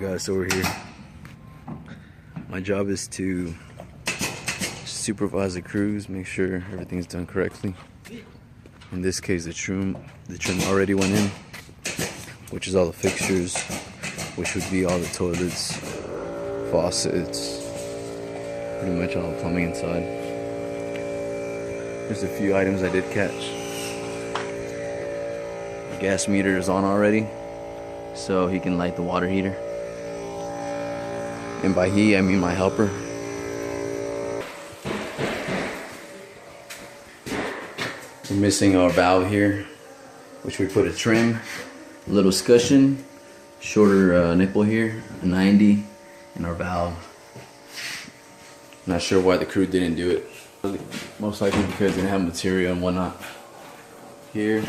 Alright guys, so we're here. My job is to supervise the crews, make sure everything's done correctly. In this case, the trim already went in, which is all the fixtures, which would be all the toilets, faucets, pretty much all the plumbing inside. There's a few items I did catch. The gas meter is on already, so he can light the water heater. And by he, I mean my helper. We're missing our valve here, which we put a trim, a little scutcheon, shorter nipple here, a 90, and our valve. Not sure why the crew didn't do it. Most likely because they didn't have material and whatnot. Here,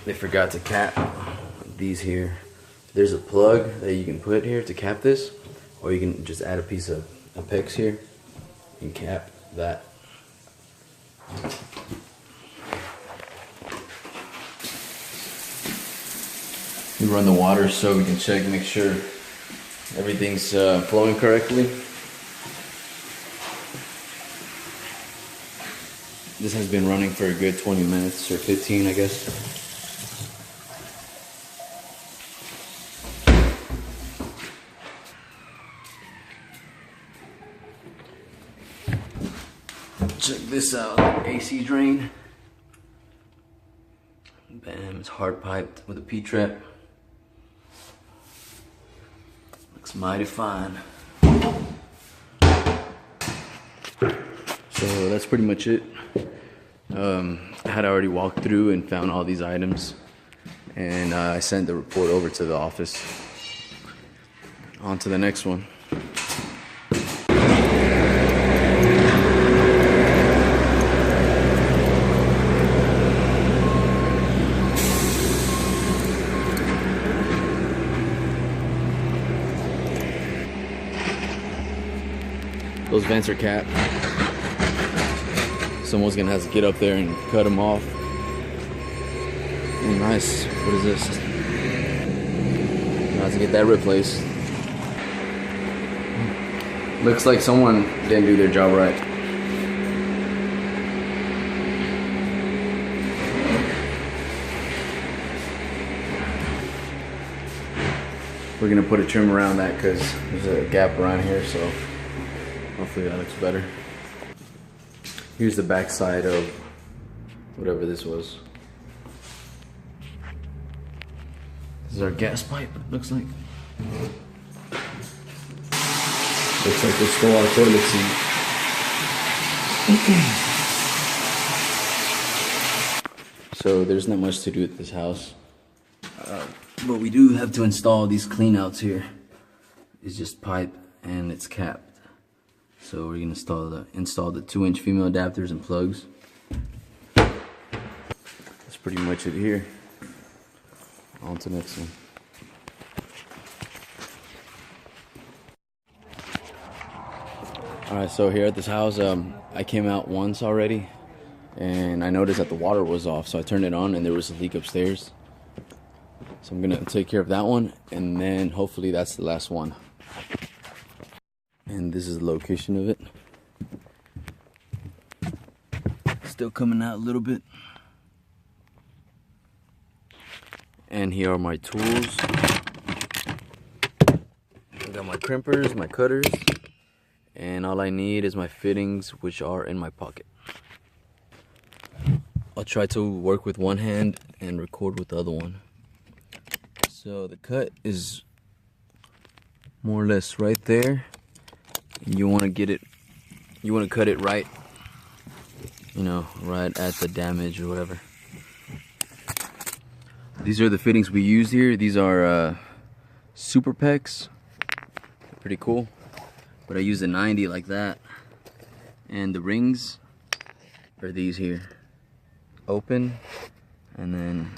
they forgot to cap these here. There's a plug that you can put here to cap this, or you can just add a piece of PEX here and cap that. We run the water so we can check and make sure everything's flowing correctly. This has been running for a good 20 minutes or 15, I guess. Check this out, AC drain. Bam, it's hard piped with a P-trap. Looks mighty fine. So that's pretty much it. I had already walked through and found all these items, and I sent the report over to the office. On to the next one. Those vents are capped. Someone's gonna have to get up there and cut them off. Oh, nice. What is this? Gonna have to get that replaced. Looks like someone didn't do their job right. We're gonna put a trim around that because there's a gap around here, so hopefully that looks better. Here's the back side of whatever this was. This is our gas pipe, it looks like. Looks like they stole our toilet seat. So there's not much to do at this house. But we do have to install these cleanouts here. It's just pipe and it's capped. So we're gonna install the 2-inch female adapters and plugs. That's pretty much it here. On to the next one. Alright, so here at this house, I came out once already, and I noticed that the water was off, so I turned it on and there was a leak upstairs. So I'm gonna take care of that one, and then hopefully that's the last one. And this is the location of it. Still coming out a little bit. And here are my tools. I got my crimpers, my cutters, and all I need is my fittings, which are in my pocket. I'll try to work with one hand and record with the other one. So the cut is more or less right there. You want to get it, you want to cut it right, you know, right at the damage or whatever. These are the fittings we use here. These are super PEX. Pretty cool. But I use a 90 like that. And the rings are these here. Open, and then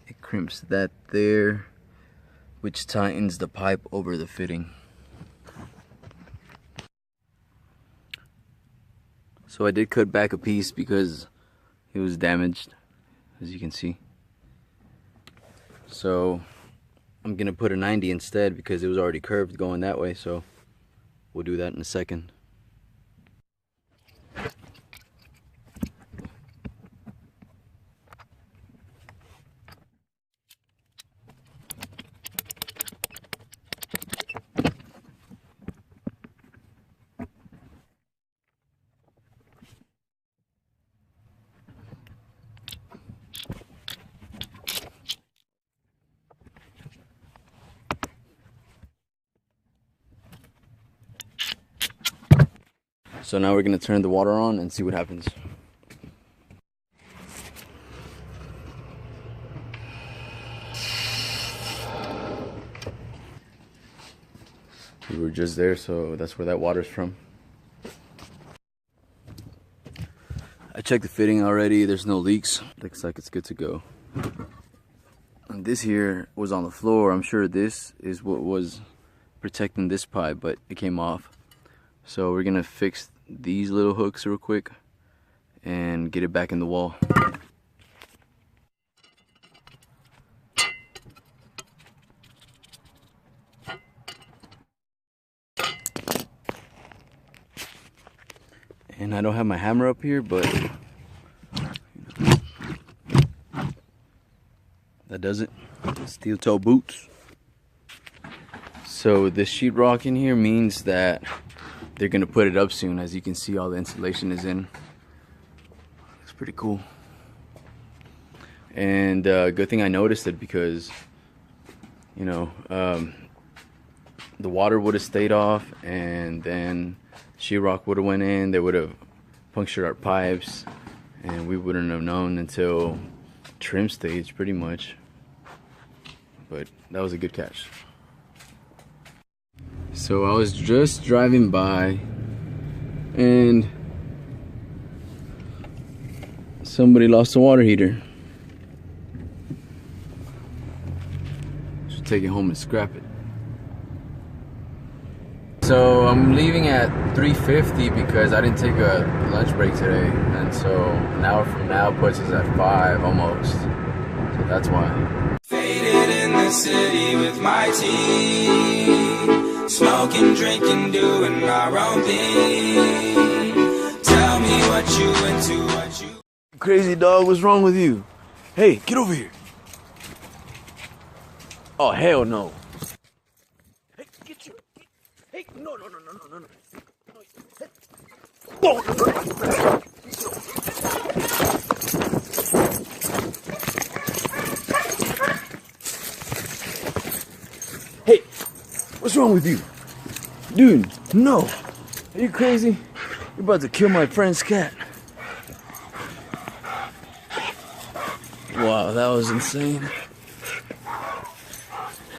it crimps that there, which tightens the pipe over the fitting. So I did cut back a piece because it was damaged, as you can see. So I'm gonna put a 90 instead because it was already curved going that way, so we'll do that in a second. So now we're gonna turn the water on and see what happens. We were just there, so that's where that water's from. I checked the fitting already, there's no leaks. Looks like it's good to go. And this here was on the floor. I'm sure this is what was protecting this pipe, but it came off. So we're gonna fix these little hooks real quick and get it back in the wall. And I don't have my hammer up here, but that does it. Steel toe boots. So this sheetrock in here means that they're gonna put it up soon. As you can see, all the insulation is in. It's pretty cool. And good thing I noticed it, because you know, the water would have stayed off, and then sheetrock would have went in. They would have punctured our pipes, and we wouldn't have known until trim stage, pretty much. But that was a good catch. So I was just driving by, and somebody lost a water heater. Should take it home and scrap it. So I'm leaving at 3:50 because I didn't take a lunch break today, and so an hour from now puts us at 5 almost. So that's why. Faded in the city with my team, smoking, drinking, doing our own thing. Tell me what you into, what you. Crazy dog, what's wrong with you? Hey, get over here. Oh, hell no. Hey, get you. Hey, no. Hey, what's wrong with you? Dude, no. Are you crazy? You're about to kill my friend's cat. Wow, that was insane.